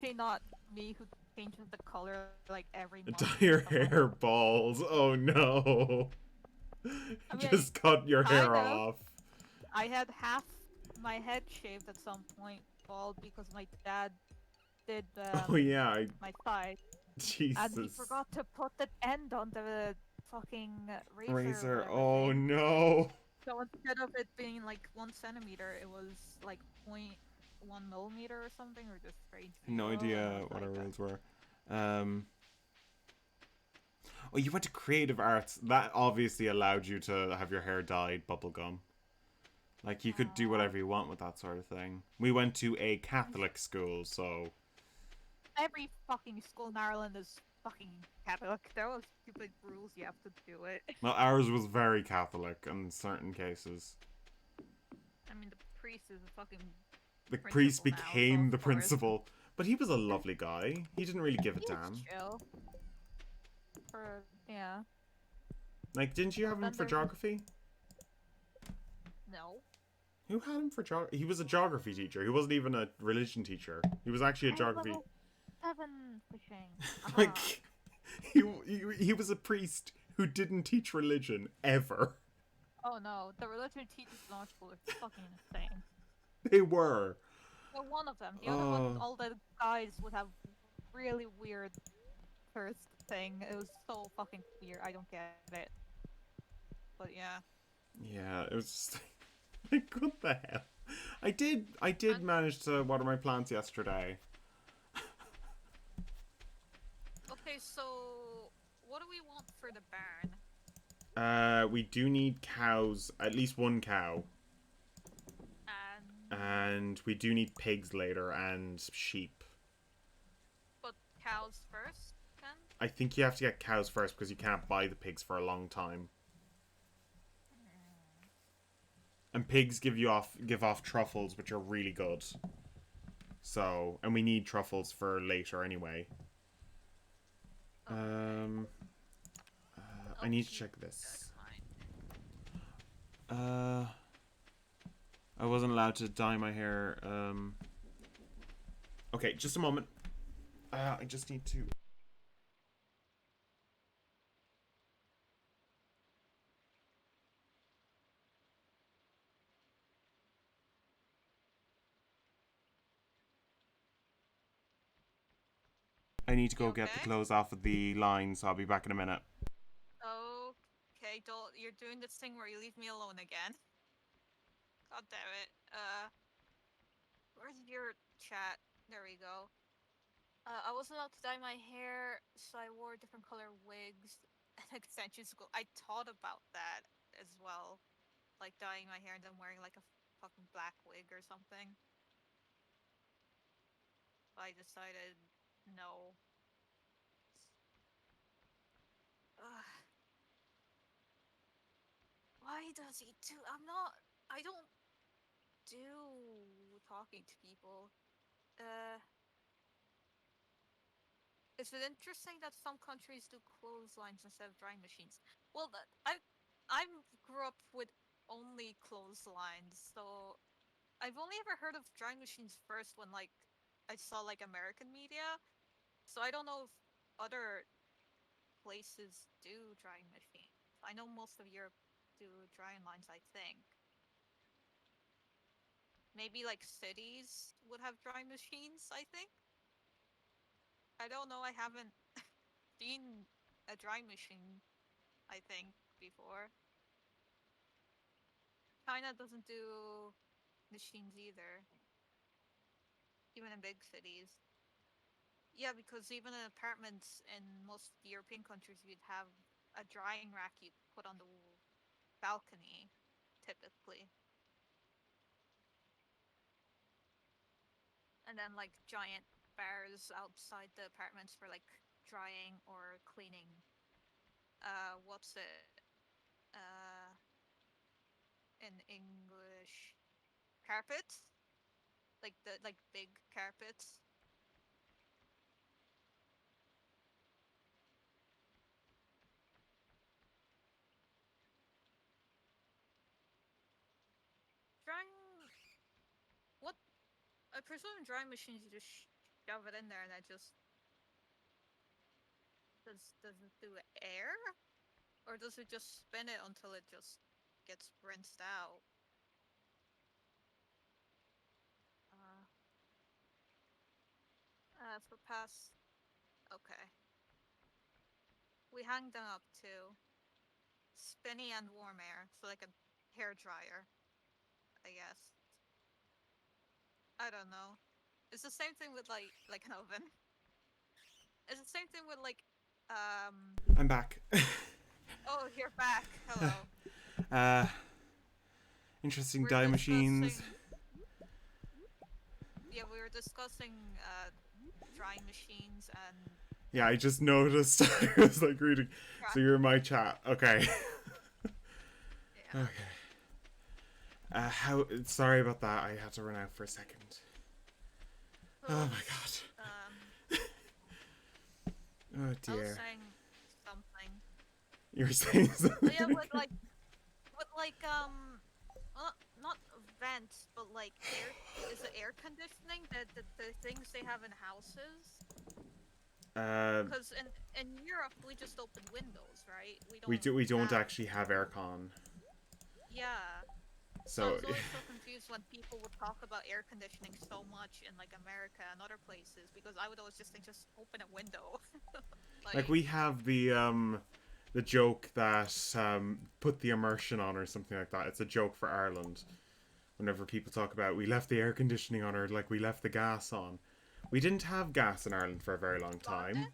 not me who changes the color like every month Dye or your something. hair balls. Oh no. I mean, Just cut your kind hair of. off. I had half my head shaved at some point bald because my dad did Oh yeah, my side, and he Jesus. forgot to put the end on the fucking razor or Razor. whatever Oh thing. no. So instead of it being like 1 centimeter, it was like 0.1 millimeter or something, or just straight No zero. And I idea was what our like, rules were. Um, oh, you went to creative arts. That obviously allowed you to have your hair dyed bubblegum. Like, you could do "Aw." whatever you want with that sort of thing. We went to a Catholic school, so... Every fucking school in Ireland is fucking Catholic. There are stupid rules you have to do it. Well, ours was very Catholic in certain cases. I mean, the priest is a fucking The priest principal now, so became of the course. principal. But he was a lovely guy. He didn't really give a He was damn. chill. For yeah. Like, didn't you have But him then for there's geography? no. Who had him for geography? He was a geography teacher. He wasn't even a religion teacher. He was actually a I have geography... level 7 fishing. Ah. Like, he was a priest who didn't teach religion ever. Oh no, the religion teachers in our school are fucking insane. They were. Well, one of them. The other one, Oh, all the guys would have really weird first thing. It was so fucking weird. I don't get it. But yeah. yeah. It was just like, what the hell? I did And manage to water my plants yesterday. okay, so what do we want for the barn? We do need cows, at least one cow, And and we do need pigs later and sheep. put cows first, then? I think you have to get cows first because you can't buy the pigs for a long time. Hmm. And pigs give off truffles, which are really good. So, and we need truffles for later anyway. Okay. Um, I I'll need to keep check that this. in mind. Uh, I wasn't allowed to dye my hair. Okay, just a moment. I just need to. I need to You go get the okay? clothes off of the line, so I'll be back in a minute. Okay, don't you're doing this thing where you leave me alone again. God damn it. Where's your chat? There we go. I wasn't allowed to dye my hair, so I wore different color wigs and extensions. I thought about that as well, like dyeing my hair and then wearing like a fucking black wig or something. But I decided no. Ugh, why does he do? I'm not. I don't do talking to people. Uh, is it interesting that some countries do clotheslines instead of drying machines? Well, I grew up with only clotheslines, so I've only ever heard of drying machines first when like I saw like American media. So I don't know if other places do drying machines. I know most of Europe do drying lines, I think. Maybe like cities would have drying machines, I think. I don't know, I haven't seen a drying machine, I think, before. China doesn't do machines either, even in big cities. Yeah, because even in apartments in most European countries, you'd have a drying rack you put on the balcony, typically. And then like giant bars outside the apartments for like drying or cleaning. What's it? Uh, in English, carpets, like the like big carpets. Drying. What? I presume drying machines you just shove it in there and it just does it do air? Or does it just spin it until it just gets rinsed out? Uh, for past. Okay. We hang them up too. Spinny and warm air, so like a hair dryer, I guess. I don't know. It's the same thing with like an oven. It's the same thing with like I'm back. oh, you're back. Hello. uh, interesting We're dye machines. discussing yeah, we were discussing drying machines and Yeah, I just noticed. I was like reading. So you're in my chat. Okay. yeah. Okay. How? Sorry about that. I had to run out for a second. Oh my Oops. god. Oh I was dear. saying something. You were saying Oh yeah, something. with like well, not vents, but like air. Is it air conditioning? The things they have in houses. uh, Because in Europe we just open windows, right? We we don't do. We don't have. actually have aircon. Yeah. So I So was always so confused when people would talk about air conditioning so much in like America and other places because I would always just think just open a window. like Like we have the joke that put the immersion on or something like that. It's a joke for Ireland. Whenever people talk about we left the air conditioning on or like we left the gas on, we didn't have gas in Ireland for a very long London? time.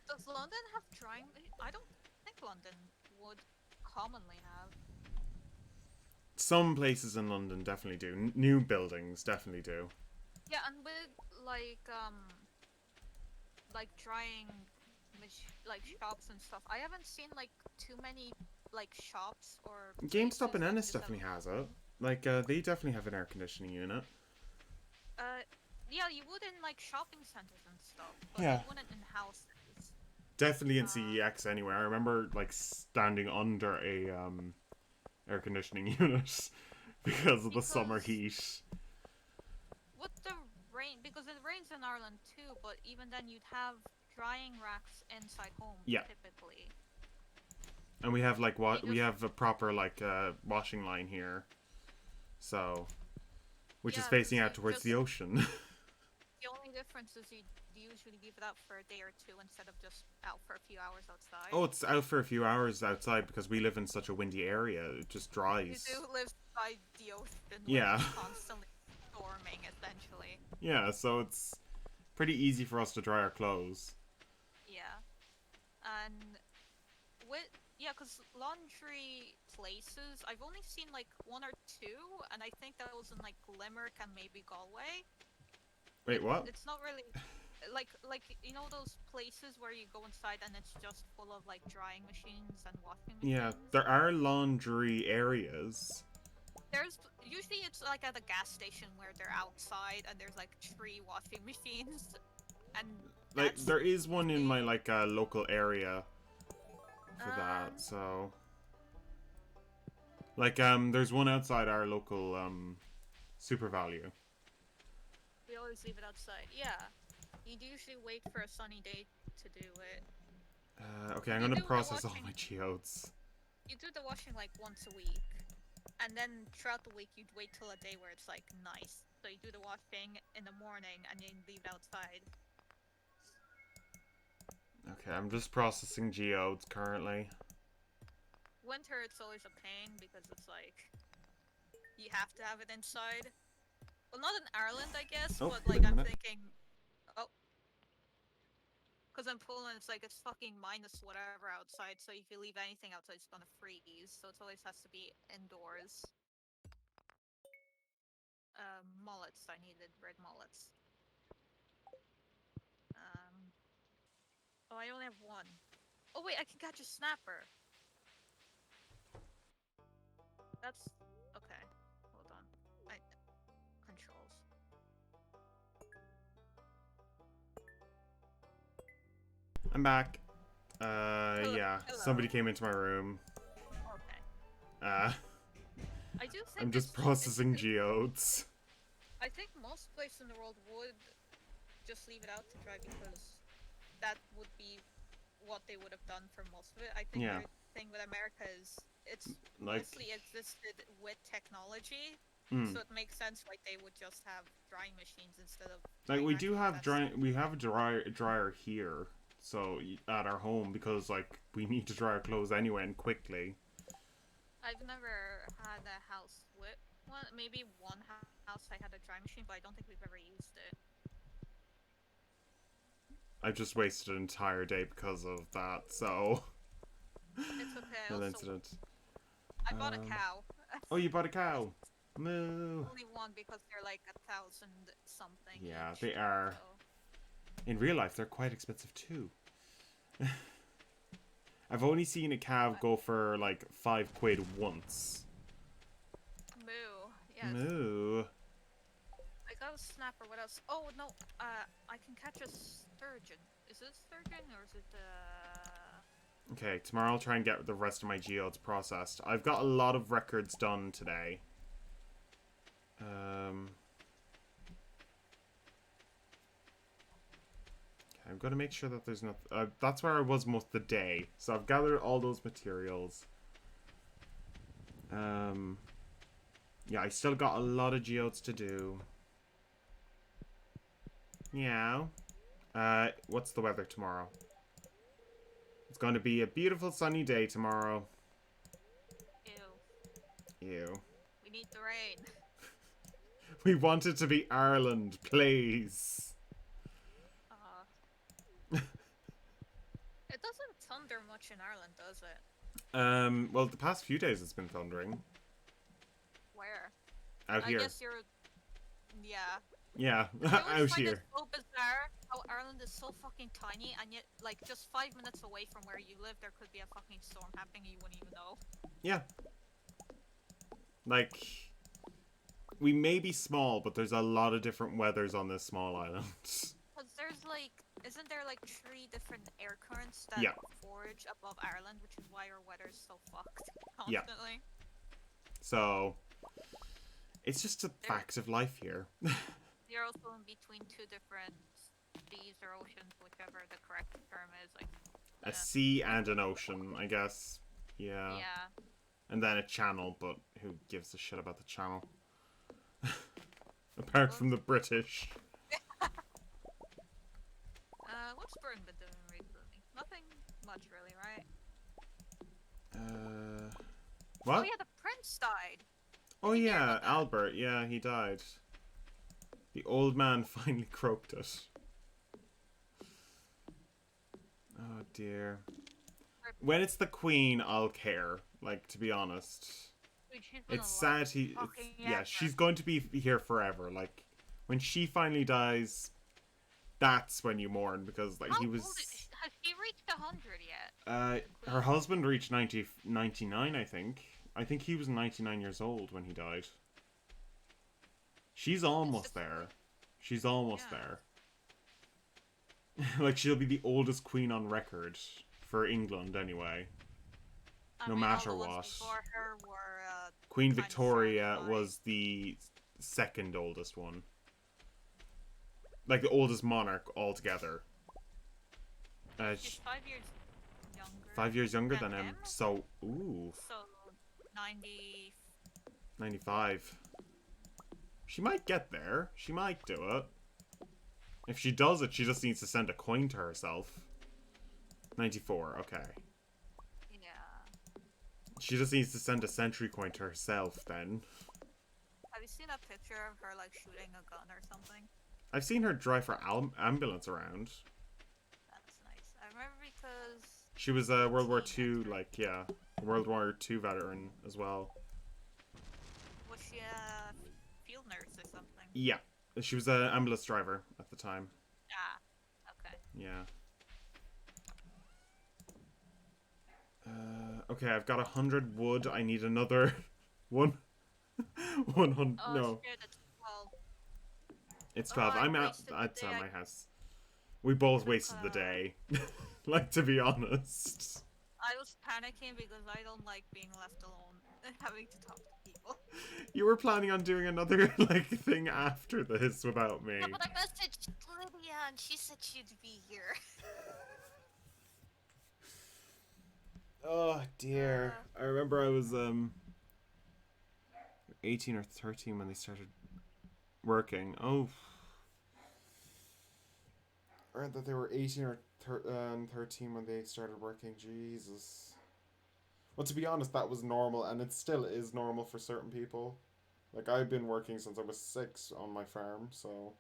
Does London have drying? I don't think London would commonly have. Some places in London definitely do. New buildings definitely do. Yeah, and with like drying like shops and stuff. I haven't seen like too many like shops or GameStop places and that Ennis just have definitely has it. Like they definitely have an air conditioning unit. uh yeah, you would in like shopping centers and stuff, but Yeah. you wouldn't in houses. Definitely in Uh CEX anywhere. I remember like standing under a air conditioning unit because of the summer because heat. with the rain because it rains in Ireland too, but even then you'd have drying racks inside homes Yeah. typically. And we have like They what we just have a proper like washing line here. So which is yeah, facing because out you towards the just ocean. the only difference is you usually leave it out for a day or two instead of just out for a few hours outside. Oh, it's out for a few hours outside because we live in such a windy area. It just You dries. do live by the ocean where Yeah. it's constantly storming, essentially. Yeah, so it's pretty easy for us to dry our clothes. Yeah, and with yeah, because laundry places, I've only seen like one or two, and I think that was in like Limerick and maybe Galway. Wait, what? It's not really like you know those places where you go inside and it's just full of like drying machines and washing Yeah, machines. there are laundry areas. There's usually it's like at a gas station where they're outside and there's like three washing machines and Like that's there is one in my usually like local area for that. um So like there's one outside our local Super Value. we always leave it outside. Yeah. You'd usually wait for a sunny day to do it. Okay, I'm You gonna do the process all my washing geodes. you do the washing like once a week. And then throughout the week you'd wait till a day where it's like nice. So you do the washing in the morning and then leave it outside. Okay, I'm just processing geodes currently. Winter it's always a pain because it's like you have to have it inside. Well, not in Ireland, I guess, Oh, but wait like a I'm minute. thinking, oh, because in Poland it's like it's fucking minus whatever outside. So if you leave anything outside, it's gonna freeze. So it always has to be indoors. Mullets. I needed red mullets. Um. Oh, I only have one. Oh wait, I can catch a snapper. That's okay. Hold on. I controls. I'm back. Hello. Yeah, somebody Hello. came into my room. Okay. Uh, I do I'm think just it's. processing geodes. I think most places in the world would. just leave it out to dry because that would be what they would have done for most of it. I think Yeah, their thing with America is it's like, mostly existed with technology, mm, so it makes sense why they would just have drying machines instead of like drying we do rations. have That's dry, we have a dryer here, so at our home because like we need to dry our clothes anyway and quickly. I've never had a house with one. Maybe one house I had a dry machine, but I don't think we've ever used it. I've just wasted an entire day because of that. So It's okay. I that also incident. I bought a Um, cow. oh, you bought a cow. Moo. Only one because they're like 1,000 something Yeah, each. they are. So In real life, they're quite expensive too. I've only seen a cow go for like £5 once. moo. Yes. Moo. I got a snapper. What else? Oh no. I can catch a sturgeon. Is it sturgeon or is it Okay, tomorrow I'll try and get the rest of my geodes processed. I've got a lot of records done today. Um, okay, I've got to make sure that there's not. That's where I was most of the day. So I've gathered all those materials. Um, yeah, I still got a lot of geodes to do. Yeah. What's the weather tomorrow? It's going to be a beautiful sunny day tomorrow. ew? Ew. We need the rain. We want it to be Ireland, please. Uh, it doesn't thunder much in Ireland, does it? Well, the past few days it's been thundering. Where? Out I here. guess you're. Yeah. Yeah, I always out find it here. so bizarre how Ireland is so fucking tiny, and yet, like, just 5 minutes away from where you live, there could be a fucking storm happening and you wouldn't even know. Yeah. Like, we may be small, but there's a lot of different weathers on this small island. Because there's, like, isn't there, like, 3 different air currents that Yeah. forage above Ireland, which is why our weather's so fucked Yeah. constantly? So, it's just a There, fact of life here. you're also in between 2 different seas or oceans, whichever the correct term is. Like, A sea and an ocean, I guess. Yeah. yeah. And then a channel, but who gives a shit about the channel? Apart Well, from the British. what's Burn been doing recently? Nothing much, really, right? Uh. Oh What? yeah, the prince died. Oh, Did you hear yeah, about that? Albert. Yeah, he died. The old man finally croaked it. Oh, dear. When it's the Queen, I'll care. Like, to be honest. Dude, she's been It's alive sad he. It's, fucking yeah, ever. she's going to be here forever. Like, when she finally dies, that's when you mourn because, like, How he old was. has she reached 100 yet? The Her queen. husband reached 99, I think. I think he was 99 years old when he died. She's Is the almost queen? there. She's almost Yeah. there. Like, she'll be the oldest queen on record. For England, anyway. I No mean, all matter the ones what. before her were Queen kind of surrounded Victoria by. was the second oldest one. Like, the oldest monarch altogether. She's 5 years younger 5 years younger than than him. him. So, ooh. So 90. 95. She might get there. She might do it. If she does it, she just needs to send a coin to herself. 94, okay. Yeah. She just needs to send a century coin to herself, then. Have you seen a picture of her like shooting a gun or something? I've seen her drive her ambulance around. That's nice. I remember because She was as a a World War teen, II, like, yeah. World War II veteran as well. was she a field nurse or something? Yeah. She was an ambulance driver at the time. Ah, okay. Yeah. Okay, I've got 100 wood. I need another one. 100. Oh No, shit, it's 12. it's Oh, 12. I I'm wasted the at day. I my house. We both could've, wasted the day. Like, to be honest. I was panicking because I don't like being left alone and having to talk to people. You were planning on doing another, like, thing after this without me. Yeah, but I messaged Lydia yeah, and she said she'd be here. Oh dear. I remember I was 18 or 13 when they started working. Oh, or that they were 18 or 13 when they started working. Jesus. Well, to be honest, that was normal, and it still is normal for certain people. Like, I've been working since I was 6 on my farm, so.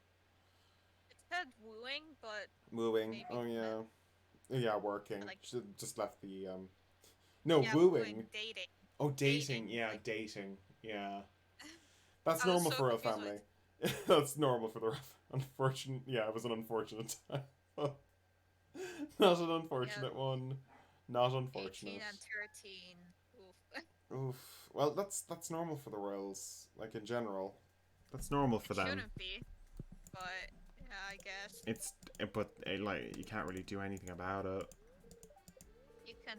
It said wooing, but Wooing. maybe Oh, it meant yeah. Yeah, working. like Should just left the. No, yeah, wooing, wooing. dating, Oh, dating. dating. Yeah, Like dating. Yeah. That's I was normal so for a confused. family. That's normal for the unfortunate. Yeah, it was an unfortunate time. Not an Yeah, unfortunate one. Not 18 unfortunate. and 13. Oof. Oof. Well, that's normal for the royals. Like in general, that's normal It for them. shouldn't be, but yeah, I guess It's but like you can't really do anything about it. you can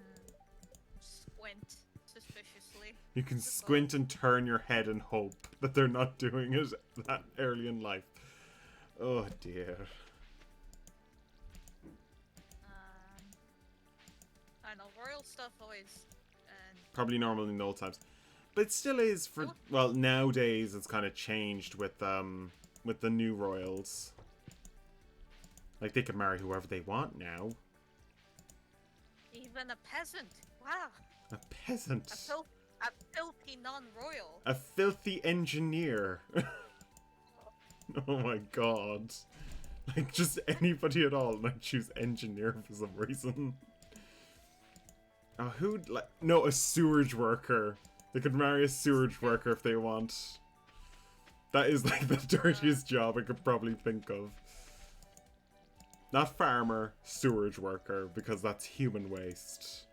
squint suspiciously, You can I suppose. squint and turn your head and hope that they're not doing it that early in life. Oh dear. Um, I know royal stuff always, and Probably normal in old times, but it still is it for would well nowadays. It's kind of changed with the new royals. Like they can marry whoever they want now. even a peasant. Wow, A a peasant. filth, a filthy non-royal. A filthy engineer. Oh my god. Like, just anybody at all, and I choose engineer for some reason. Oh, who'd, like, no, a sewage worker. They could marry a sewage Yeah. worker if they want. That is, like, the Uh, dirtiest job I could probably think of. Not farmer, sewage worker, because that's human waste.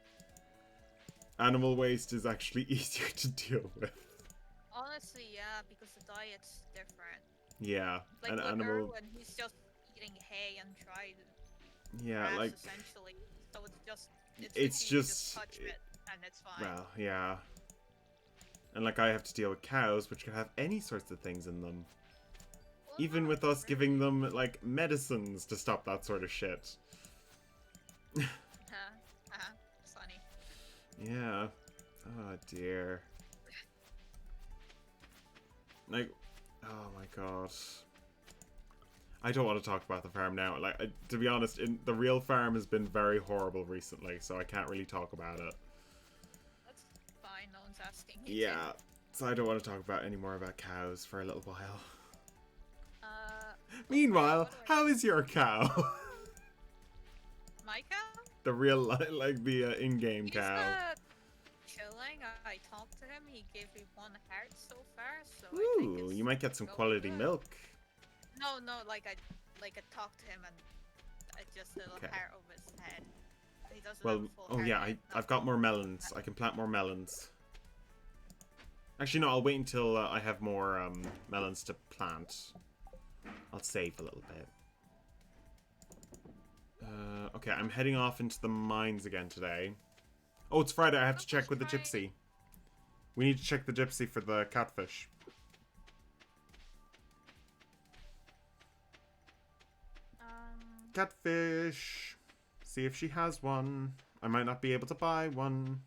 Animal waste is actually easier to deal with. honestly, yeah, because the diet's different. Yeah, Like an with animal. Erwin, he's just eating hay and dried Yeah, grass like, essentially. So it's it's literally you just just. touch it and it's fine. Well, yeah. And like I have to deal with cows, which can have any sorts of things in them. Well, Even not with us giving really. them like medicines to stop that sort of shit. Funny. Yeah. Oh dear. Like, oh my god. I don't want to talk about the farm now. Like, to be honest, the real farm has been very horrible recently, so I can't really talk about it. That's fine. No one's asking you to. Yeah. So I don't want to talk about any more about cows for a little while. Okay. Meanwhile, What do I? how is your cow? My cow? The real, like the in-game He's cow. chilling. I talked to him. He gave me one heart so far, so I think Ooh, you it's might get some going quality good. milk. No, no, like I talked to him and I just did a Okay. hair over his head. He doesn't have Well, a full oh hair yeah, yet. Not I've got more melons. I can plant more melons. Actually, no, I'll wait until I have more melons to plant. I'll save a little bit. Okay, I'm heading off into the mines again today. Oh, it's Friday. I have to I'm check just with the trying. gypsy. We need to check the gypsy for the catfish. Um, Catfish. See if she has one. I might not be able to buy one.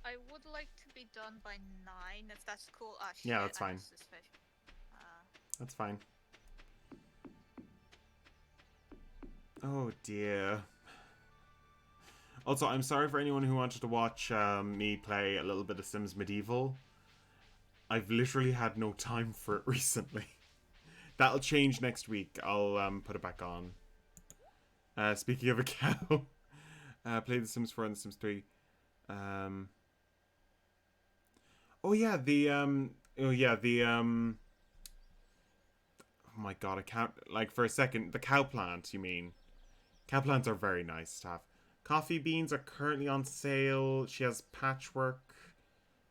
I would like to be done by 9, if that's cool. Ah, Yeah, shit, that's I fine. missed this fish. Uh, That's fine. Oh dear. Also, I'm sorry for anyone who wanted to watch me play a little bit of Sims Medieval. I've literally had no time for it recently. That'll change next week. I'll put it back on. Speaking of a cow, play The Sims 4 and The Sims 3. Um, oh yeah, the oh my god, I can't, like, for a second, the cow plant, you mean? Cow plants are very nice to have. Coffee beans are currently on sale. She has patchwork,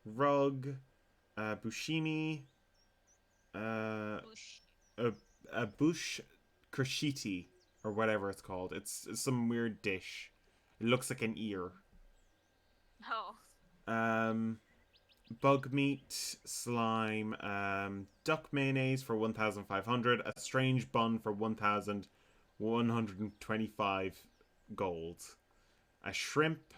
rug, bushimi, uh, Bush. a, a bush krishiti, or whatever it's called. It's some weird dish. It looks like an ear. Oh, Um, bug meat, slime, duck mayonnaise for 1,500, a strange bun for 1,000, 125 gold. A shrimp